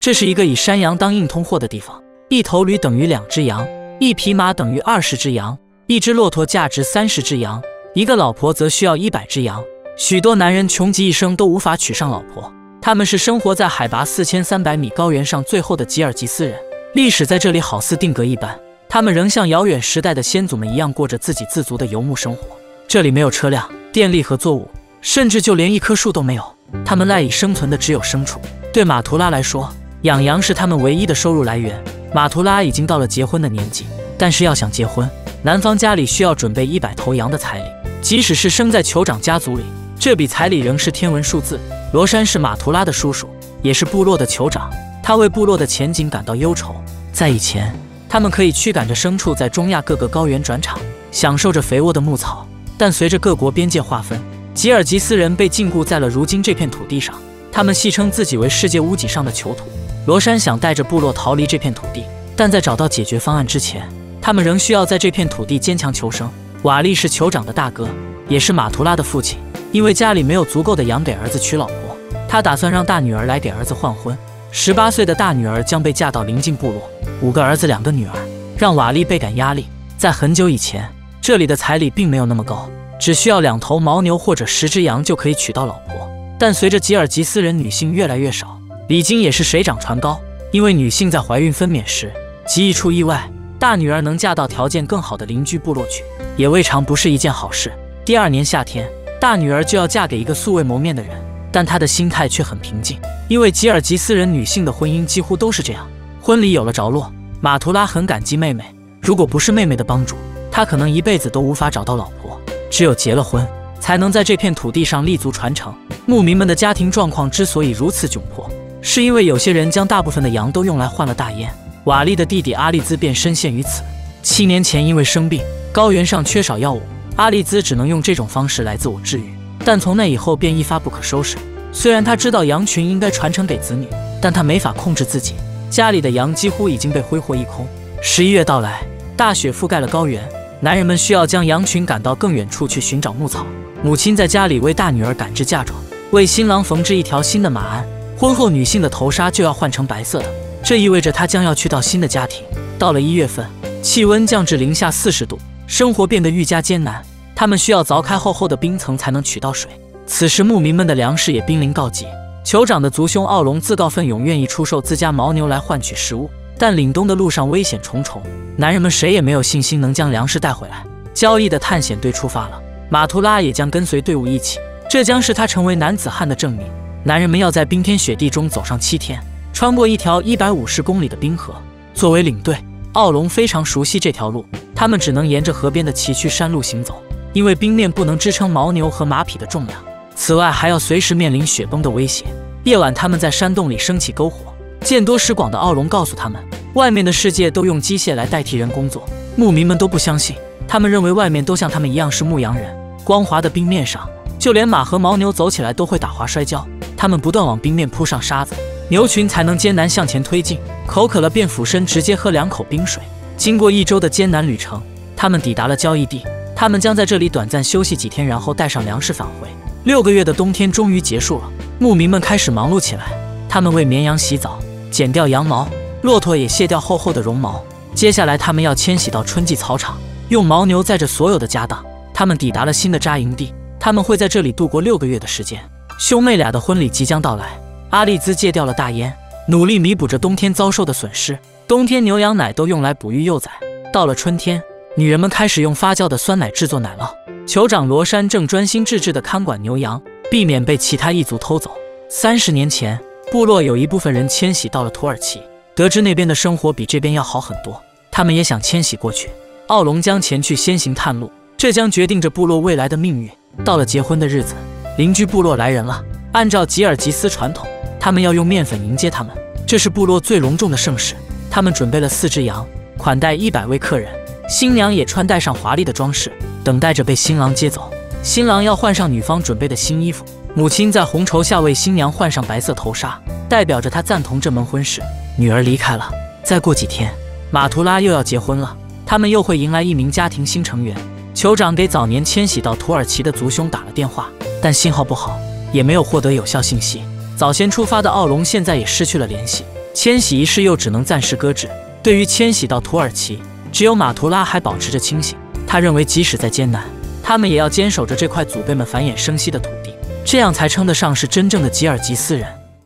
这是一个以山羊当硬通货的地方，一头驴等于2只羊，一匹马等于20只羊，一只骆驼价值30只羊，一个老婆则需要100只羊。许多男人穷极一生都无法娶上老婆，他们是生活在海拔4300米高原上最后的吉尔吉斯人。历史在这里好似定格一般，他们仍像遥远时代的先祖们一样过着自给自足的游牧生活。这里没有车辆、电力和作物，甚至就连一棵树都没有。他们赖以生存的只有牲畜。对马图拉来说，养羊是他们唯一的收入来源。马图拉已经到了结婚的年纪，但是要想结婚，男方家里需要准备100头羊的彩礼，即使是生在酋长家族里，这笔彩礼仍是天文数字。罗山是马图拉的叔叔，也是部落的酋长，他为部落的前景感到忧愁。在以前，他们可以驱赶着牲畜在中亚各个高原转场，享受着肥沃的牧草，但随着各国边界划分，吉尔吉斯人被禁锢在了如今这片土地上。他们戏称自己为世界屋脊上的囚徒。罗山想带着部落逃离这片土地，但在找到解决方案之前，他们仍需要在这片土地坚强求生。瓦利是酋长的大哥，也是马图拉的父亲。因为家里没有足够的羊给儿子娶老婆，他打算让大女儿来给儿子换婚。18岁的大女儿将被嫁到邻近部落，5个儿子2个女儿，让瓦利倍感压力。在很久以前，这里的彩礼并没有那么高，只需要2头牦牛或者10只羊就可以娶到老婆。但随着吉尔吉斯人女性越来越少，礼金也是水涨船高。因为女性在怀孕分娩时极易出意外，大女儿能嫁到条件更好的邻居部落去，也未尝不是一件好事。第2年夏天，大女儿就要嫁给一个素未谋面的人，但她的心态却很平静，因为吉尔吉斯人女性的婚姻几乎都是这样。婚礼有了着落，马图拉很感激妹妹，如果不是妹妹的帮助，他可能一辈子都无法找到老婆。只有结了婚，才能在这片土地上立足传承。牧民们的家庭状况之所以如此窘迫，是因为有些人将大部分的羊都用来换了大烟。瓦利的弟弟阿利兹便深陷于此。7年前因为生病，高原上缺少药物，阿利兹只能用这种方式来自我治愈，但从那以后便一发不可收拾。虽然他知道羊群应该传承给子女，但他没法控制自己，家里的羊几乎已经被挥霍一空。11月到来，大雪覆盖了高原，男人们需要将羊群赶到更远处去寻找牧草。母亲在家里为大女儿赶制嫁妆，为新郎缝制一条新的马鞍。婚后女性的头纱就要换成白色的，这意味着她将要去到新的家庭。到了1月份，气温降至-40度，生活变得愈加艰难。他们需要凿开厚厚的冰层才能取到水。此时牧民们的粮食也濒临告急。酋长的族兄奥龙自告奋勇愿意出售自家牦牛来换取食物，但凛冬的路上危险重重，男人们谁也没有信心能将粮食带回来。交易的探险队出发了，马图拉也将跟随队伍一起，这将是他成为男子汉的证明。男人们要在冰天雪地中走上7天，穿过一条150公里的冰河。作为领队，奥龙非常熟悉这条路，他们只能沿着河边的崎岖山路行走，因为冰面不能支撑牦牛和马匹的重量。此外，还要随时面临雪崩的威胁。夜晚，他们在山洞里升起篝火。见多识广的奥龙告诉他们，外面的世界都用机械来代替人工作。牧民们都不相信，他们认为外面都像他们一样是牧羊人。光滑的冰面上，就连马和牦牛走起来都会打滑摔跤。他们不断往冰面铺上沙子，牛群才能艰难向前推进。口渴了便俯身直接喝2口冰水。经过1周的艰难旅程，他们抵达了交易地。他们将在这里短暂休息几天，然后带上粮食返回。6个月的冬天终于结束了，牧民们开始忙碌起来。他们为绵羊洗澡，剪掉羊毛，骆驼也卸掉厚厚的绒毛。接下来，他们要迁徙到春季草场，用牦牛载着所有的家当。他们抵达了新的扎营地，他们会在这里度过6个月的时间。兄妹俩的婚礼即将到来，阿利兹戒掉了大烟，努力弥补着冬天遭受的损失。冬天牛羊奶都用来哺育幼崽，到了春天，女人们开始用发酵的酸奶制作奶酪。酋长罗山正专心致志地看管牛羊，避免被其他异族偷走。30年前，部落有一部分人迁徙到了土耳其，得知那边的生活比这边要好很多，他们也想迁徙过去。奥龙将前去先行探路，这将决定着部落未来的命运。到了结婚的日子，邻居部落来人了。按照吉尔吉斯传统，他们要用面粉迎接他们，这是部落最隆重的盛事。他们准备了4只羊，款待100位客人。新娘也穿戴上华丽的装饰，等待着被新郎接走。新郎要换上女方准备的新衣服，母亲在红绸下为新娘换上白色头纱，代表着她赞同这门婚事。女儿离开了，再过几天，马图拉又要结婚了，他们又会迎来一名家庭新成员。酋长给早年迁徙到土耳其的族兄打了电话，但信号不好，也没有获得有效信息。早先出发的奥龙现在也失去了联系。迁徙一事又只能暂时搁置。对于迁徙到土耳其，只有马图拉还保持着清醒。他认为，即使再艰难，他们也要坚守着这块祖辈们繁衍生息的土地，这样才称得上是真正的吉尔吉斯人。